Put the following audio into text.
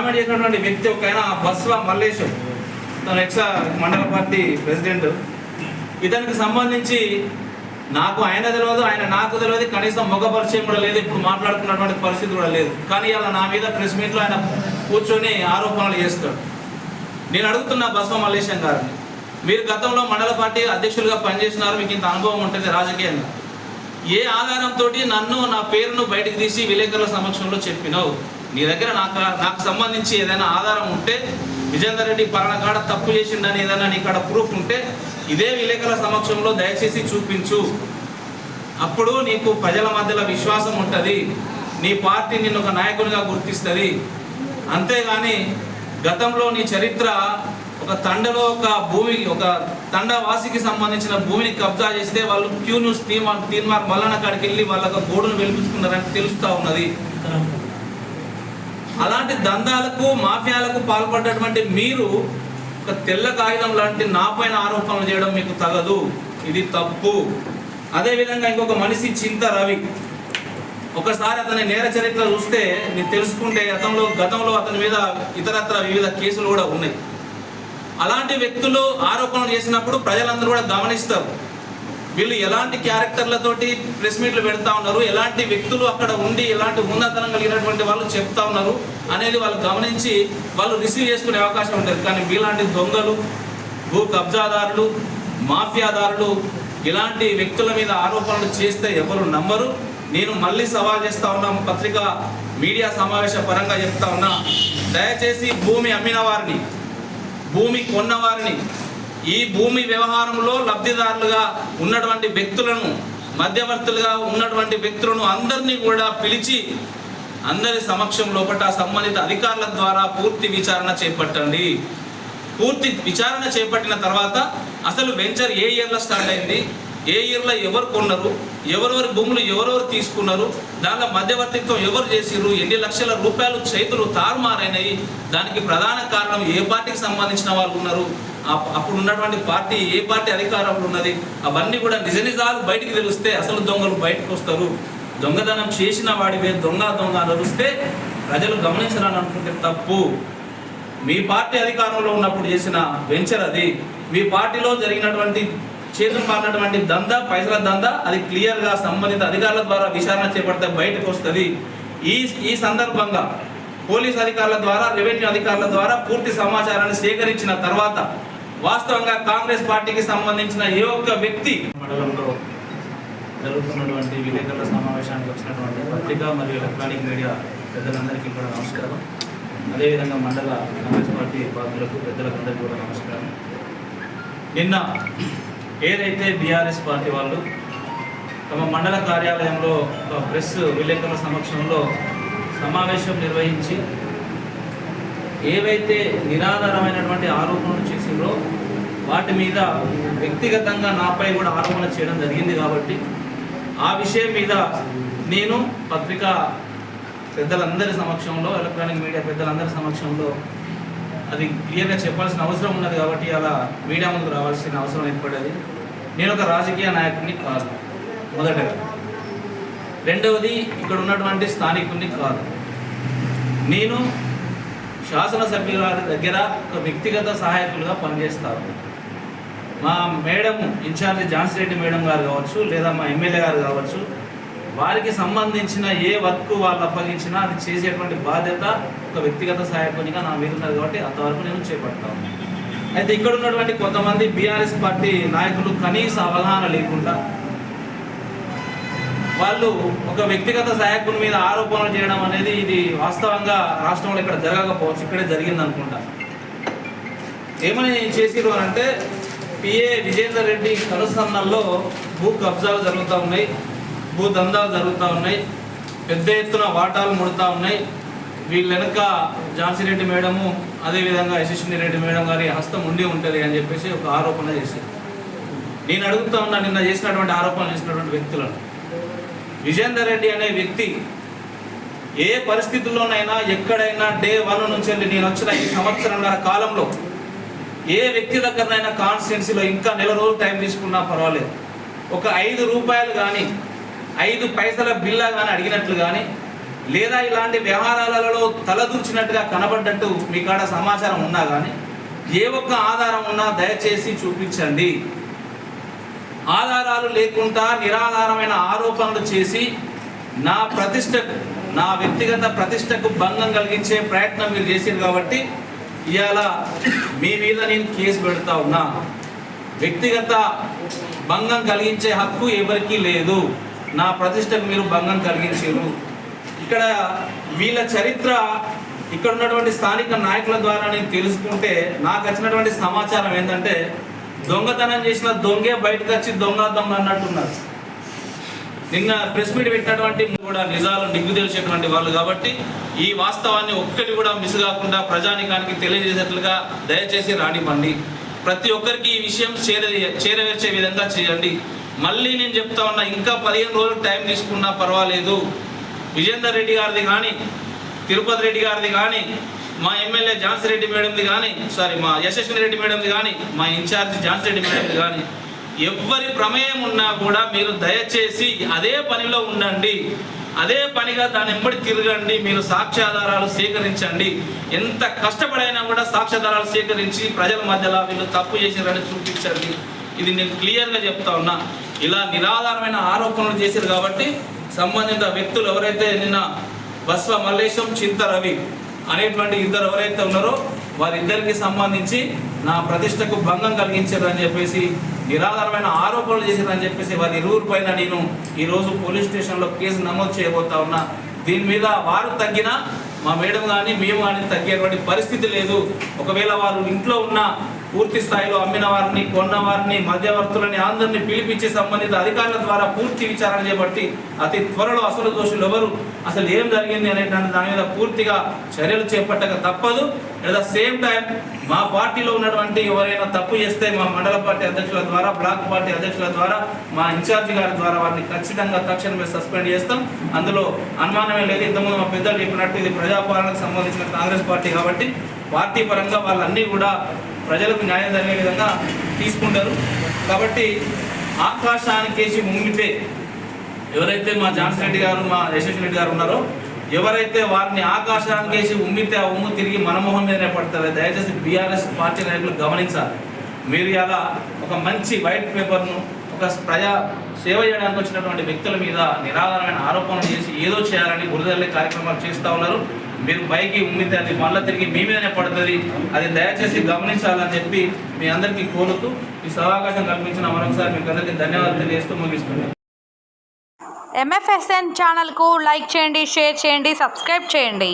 Comment చేసినటువంటి వ్యక్తి ఒక ఆయన బస్వ మల్లేశం, తను ఎక్సా మండల పార్టీ ప్రెసిడెంట్. ఇతనికి సంబంధించి నాకు ఆయన తెలియదు, ఆయన నాకు తెలియదు, కనీసం ముఖ పరిచయం కూడా లేదు, ఇప్పుడు మాట్లాడుకున్నటువంటి పరిస్థితి కూడా లేదు. కానీ అలా నా మీద ప్రెస్ మీట్లో ఆయన కూర్చొని ఆరోపణలు చేస్తాడు. నేను అడుగుతున్నా బస్వ మల్లేశం గారిని, మీరు గతంలో మండల పార్టీ అధ్యక్షులుగా పనిచేసినారు, మీకు ఇంత అనుభవం ఉంటుంది రాజకీయంగా, ఏ ఆధారంతో నన్ను నా పేరును బయటకు తీసి విలేకరుల సమక్షంలో చెప్పినావు? నీ దగ్గర నాకు సంబంధించి ఏదైనా ఆధారం ఉంటే, విజేందర్ రెడ్డి పలానా కాడ తప్పు చేసిండని ఏదైనా నీ కాడ ప్రూఫ్ ఉంటే ఇదే విలేకరుల సమక్షంలో దయచేసి చూపించు. అప్పుడు నీకు ప్రజల మధ్యలో విశ్వాసం ఉంటుంది, నీ పార్టీ నిన్ను ఒక నాయకునిగా గుర్తిస్తుంది. అంతేగాని గతంలో నీ చరిత్ర ఒక తండలో ఒక భూమి, ఒక తండవాసికి సంబంధించిన భూమిని కబ్జా చేస్తే వాళ్ళు క్యూ న్యూస్ తీన్మార్ మల్లన్న కాడికి వెళ్ళి వాళ్ళ గోడును వెలిపించుకున్నారని తెలుస్తూ ఉన్నది. అలాంటి దందాలకు మాఫియాలకు పాల్పడ్డటువంటి మీరు ఒక తెల్ల కాగితం లాంటి నా పైన ఆరోపణలు చేయడం మీకు తగదు, ఇది తప్పు. అదేవిధంగా ఇంకొక మనిషి చింత రవి, ఒకసారి అతని నేర చరిత్ర చూస్తే మీరు తెలుసుకుంటే గతంలో అతని మీద ఇతరత్ర వివిధ కేసులు కూడా ఉన్నాయి. అలాంటి వ్యక్తులు ఆరోపణలు చేసినప్పుడు ప్రజలందరూ కూడా గమనిస్తారు, వీళ్ళు ఎలాంటి క్యారెక్టర్లతోటి ప్రెస్ మీట్లు పెడతా ఉన్నారు, ఎలాంటి వ్యక్తులు అక్కడ ఉండి ఎలాంటి ఉన్నతనం కలిగినటువంటి వాళ్ళు చెప్తా ఉన్నారు అనేది వాళ్ళు గమనించి వాళ్ళు రిసీవ్ చేసుకునే అవకాశం ఉంటుంది. కానీ మీలాంటి దొంగలు, భూ కబ్జాదారులు, మాఫియాదారులు ఇలాంటి వ్యక్తుల మీద ఆరోపణలు చేస్తే ఎవరు నమ్మరు. నేను మళ్ళీ సవాల్ చేస్తా ఉన్నా, పత్రికా మీడియా సమావేశ పరంగా చెప్తా ఉన్నా, దయచేసి భూమి అమ్మిన వారిని, భూమి కొన్నవారిని, ఈ భూమి వ్యవహారంలో లబ్ధిదారులుగా ఉన్నటువంటి వ్యక్తులను, మధ్యవర్తులుగా ఉన్నటువంటి వ్యక్తులను అందరినీ కూడా పిలిచి అందరి సమక్షం లోపల సంబంధిత అధికారుల ద్వారా పూర్తి విచారణ చేపట్టండి. పూర్తి విచారణ చేపట్టిన తర్వాత అసలు వెంచర్ ఏ ఇయర్లో స్టార్ట్ అయింది, ఏ ఇయర్లో ఎవరు కొన్నారు, ఎవరెవరి భూములు ఎవరెవరు తీసుకున్నారు, దానిలో మధ్యవర్తిత్వం ఎవరు చేసిర్రు, ఎన్ని లక్షల రూపాయలు చేతులు తారుమారైనాయి, దానికి ప్రధాన కారణం ఏ పార్టీకి సంబంధించిన వాళ్ళు ఉన్నారు, అప్పుడు ఉన్నటువంటి పార్టీ ఏ పార్టీ అధికారంలో ఉన్నది, అవన్నీ కూడా నిజ నిజాలు బయటికి తెలిస్తే అసలు దొంగలు బయటకు వస్తారు. దొంగతనం చేసిన వాడివే దొంగ అని అరుస్తే ప్రజలు గమనించాలని అనుకుంటే తప్పు. మీ పార్టీ అధికారంలో ఉన్నప్పుడు చేసిన వెంచర్ అది, మీ పార్టీలో జరిగినటువంటి చేతులు మారినటువంటి దందా, పైసల దందా, అది క్లియర్గా సంబంధిత అధికారుల ద్వారా విచారణ చేపడితే బయటకు వస్తుంది. ఈ సందర్భంగా పోలీస్ అధికారుల ద్వారా, రెవెన్యూ అధికారుల ద్వారా పూర్తి సమాచారాన్ని సేకరించిన తర్వాత వాస్తవంగా కాంగ్రెస్ పార్టీకి సంబంధించిన ఏ ఒక్క వ్యక్తి మండలంలో జరుగుతున్నటువంటి విలేకరుల సమావేశానికి వచ్చినటువంటి పత్రికా మరియు ఎలక్ట్రానిక్ మీడియా పెద్దలందరికీ కూడా నమస్కారం. అదేవిధంగా మండల కాంగ్రెస్ పార్టీ బాధ్యులకు పెద్దలందరికీ కూడా నమస్కారం. నిన్న ఏదైతే బీఆర్ఎస్ పార్టీ వాళ్ళు తమ మండల కార్యాలయంలో ఒక ప్రెస్ విలేకరుల సమక్షంలో సమావేశం నిర్వహించి ఏవైతే నిరాధారమైనటువంటి ఆరోపణలు చేసిందో వాటి మీద వ్యక్తిగతంగా నాపై కూడా ఆరోపణ చేయడం జరిగింది. కాబట్టి ఆ విషయం మీద నేను పత్రికా పెద్దలందరి సమక్షంలో, ఎలక్ట్రానిక్ మీడియా పెద్దలందరి సమక్షంలో అది క్లియర్గా చెప్పాల్సిన అవసరం ఉన్నది. కాబట్టి అలా మీడియా ముందుకు రావాల్సిన అవసరం ఏర్పడేది. నేను ఒక రాజకీయ నాయకుడిని కాదు, మొదటగా. రెండవది, ఇక్కడ ఉన్నటువంటి స్థానికుడిని కాదు. నేను శాసనసభ్యుల దగ్గర ఒక వ్యక్తిగత సహాయకులుగా పనిచేస్తాను. మా madam incharge Jhansi Reddy madam గారు కావచ్చు, లేదా మా ఎమ్మెల్యే గారు కావచ్చు, వారికి సంబంధించిన ఏ వర్క్ వాళ్ళు అప్పగించినా అది చేసేటువంటి బాధ్యత ఒక వ్యక్తిగత సహాయకునిగా నా మీద ఉన్నది. కాబట్టి అంతవరకు నేను చేపడతాను. అయితే ఇక్కడ ఉన్నటువంటి కొంతమంది బీఆర్ఎస్ పార్టీ నాయకులు కనీస అవగాహన లేకుండా వాళ్ళు ఒక వ్యక్తిగత సహాయకుని మీద ఆరోపణలు చేయడం అనేది ఇది వాస్తవంగా రాష్ట్రంలో ఇక్కడ జరగకపోవచ్చు, ఇక్కడే జరిగింది అనుకుంటా. ఏమని చేసిరు అని అంటే, పిఏ విజేందర్ రెడ్డి కనుసన్నల్లో భూ కబ్జాలు జరుగుతూ ఉన్నాయి, భూ దందాలు జరుగుతూ ఉన్నాయి, పెద్ద ఎత్తున వాటాలు ముడుతూ ఉన్నాయి. వీళ్ళ వెనక ఝాన్సీ రెడ్డి మేడము, అదేవిధంగా యశస్విని రెడ్డి మేడం గారి హస్తం ఉండి ఉంటుంది అని చెప్పేసి ఒక ఆరోపణ చేశారు. నేను అడుగుతూ ఉన్నా, నిన్న చేసినటువంటి ఆరోపణలు చేసినటువంటి వ్యక్తులను, విజేందర్ రెడ్డి అనే వ్యక్తి ఏ పరిస్థితుల్లోనైనా ఎక్కడైనా డే 1 నుంచి నేను వచ్చిన ఈ సంవత్సరంన్నర కాలంలో ఏ వ్యక్తి దగ్గరనైనా కాన్స్టిట్యున్సీలో ఇంకా నెల రోజులు టైం తీసుకున్నా పర్వాలేదు, ఒక 5 రూపాయలు కానీ 5 పైసల బిల్లా కానీ అడిగినట్లు కానీ లేదా ఇలాంటి వ్యవహారాలలో తలదూర్చినట్టుగా కనబడ్డట్టు మీ కాడ సమాచారం ఉన్నా కానీ ఏ ఒక్క ఆధారం ఉన్నా దయచేసి చూపించండి. ఆధారాలు లేకుండా నిరాధారమైన ఆరోపణలు చేసి నా ప్రతిష్టకు, నా వ్యక్తిగత ప్రతిష్టకు భంగం కలిగించే ప్రయత్నం మీరు చేశారు కాబట్టి ఇవాళ మీ మీద నేను కేసు పెడతా ఉన్నా. వ్యక్తిగత భంగం కలిగించే హక్కు ఎవరికీ లేదు. నా ప్రతిష్టకు మీరు భంగం కలిగించారు. ఇక్కడ వీళ్ళ చరిత్ర ఇక్కడ ఉన్నటువంటి స్థానిక నాయకుల ద్వారా నేను తెలుసుకుంటే నాకు వచ్చినటువంటి సమాచారం ఏంటంటే దొంగతనం చేసిన దొంగే బయటకు వచ్చి దొంగ అన్నట్టున్నారు. నిన్న ప్రెస్ మీట్ పెట్టినటువంటి కూడా నిజాలు నిగ్గు తెలిసేటువంటి వాళ్ళు కాబట్టి ఈ వాస్తవాన్ని ఒక్కటి కూడా మిస్ కాకుండా ప్రజానికానికి తెలియజేసేట్లుగా దయచేసి రానివ్వండి. ప్రతి ఒక్కరికి ఈ విషయం చేరవేర్చే విధంగా చేయండి. మళ్ళీ నేను చెప్తా ఉన్నా, ఇంకా 15 రోజులు టైం తీసుకున్నా పర్వాలేదు. విజేందర్ రెడ్డి గారిది కానీ, తిరుపతి రెడ్డి గారిది కానీ, మా ఎమ్మెల్యే ఝాన్సీ రెడ్డి మేడంది కానీ, మా యశస్విని రెడ్డి మేడంది కానీ, మా ఇన్ఛార్జ్ ఝాన్సీ రెడ్డి మేడంది కానీ, ఎవరి ప్రమేయం ఉన్నా కూడా మీరు దయచేసి అదే పనిలో ఉండండి. అదే పనిగా దాని వెంబడి తిరగండి. మీరు సాక్ష్యాధారాలు సేకరించండి. ఎంత కష్టపడైనా కూడా సాక్ష్యాధారాలు సేకరించి ప్రజల మధ్యలో వీళ్ళు తప్పు చేశారని చూపించండి. ఇది నేను క్లియర్గా చెప్తా ఉన్నా. ఇలా నిరాధారమైన ఆరోపణలు చేశారు కాబట్టి సంబంధిత వ్యక్తులు ఎవరైతే నిన్న బస్వ మల్లేశం, చింత రవి అనేటువంటి ఇద్దరు ఎవరైతే ఉన్నారో వారిద్దరికి సంబంధించి నా ప్రతిష్టకు భంగం కలిగించారని చెప్పేసి, నిరాధారమైన ఆరోపణలు చేశారని చెప్పేసి వారి ఇరువురు పైన నేను ఈరోజు పోలీస్ స్టేషన్లో కేసు నమోదు చేయబోతా ఉన్నా. దీని మీద వారు తగ్గినా మా మేడం కానీ మేము కానీ తగ్గేటువంటి పరిస్థితి లేదు. ఒకవేళ వారు ఇంట్లో ఉన్న పూర్తి స్థాయిలో అమ్మిన వారిని, కొన్న వారిని, మధ్యవర్తులని అందరినీ పిలిపించి సంబంధిత అధికారుల ద్వారా పూర్తి విచారణ చేపట్టి అతి త్వరలో అసలు దోషులు ఎవరు, అసలు ఏం జరిగింది అనేటువంటి దాని మీద పూర్తిగా చర్యలు చేపట్టక తప్పదు. అట్ ద సేమ్ టైం మా పార్టీలో ఉన్నటువంటి ఎవరైనా తప్పు చేస్తే మా మండల పార్టీ అధ్యక్షుల ద్వారా, బ్లాక్ పార్టీ అధ్యక్షుల ద్వారా, మా ఇన్ఛార్జి గారి ద్వారా వారిని ఖచ్చితంగా తక్షణమే సస్పెండ్ చేస్తాం. అందులో అనుమానమే లేదు. ఇంతకుముందు మా పెద్దలు చెప్పినట్టు ఇది ప్రజాపాలనకు సంబంధించిన కాంగ్రెస్ పార్టీ కాబట్టి పార్టీ పరంగా వాళ్ళన్నీ కూడా ప్రజలకు న్యాయం జరిగే విధంగా తీసుకుంటారు. కాబట్టి ఆకాశానికేసి ఉమ్మితే ఎవరైతే మా ఝాన్సీ రెడ్డి గారు, మా యశస్వి రెడ్డి గారు ఉన్నారో ఎవరైతే వారిని ఆకాశానికేసి ఉమ్మితే ఆ ఉమ్ము తిరిగి మనమోహం మీదనే పడుతుంది. దయచేసి బీఆర్ఎస్ పార్టీ నాయకులు గమనించాలి. మీరు ఇలా ఒక మంచి వైట్ పేపర్ను ఒక ప్రజా సేవ చేయడానికి వచ్చినటువంటి వ్యక్తుల మీద నిరాధారమైన ఆరోపణలు చేసి ఏదో చేయాలని బురదల్లే కార్యక్రమాలు చేస్తూ ఉన్నారు. మీరు పైకి ఉమ్మితే అది మళ్ళీ తిరిగి మీ మీదనే పడుతుంది. అది దయచేసి గమనించాలని చెప్పి మీ అందరికీ కోరుతూ ఈ సమావేశం కల్పించిన మరొకసారి మీకు అందరికీ ధన్యవాదాలు తెలియజేస్తూ ముగిస్తున్నాను. MFSN ఛానల్కు లైక్ చేయండి, షేర్ చేయండి, సబ్స్క్రైబ్ చేయండి.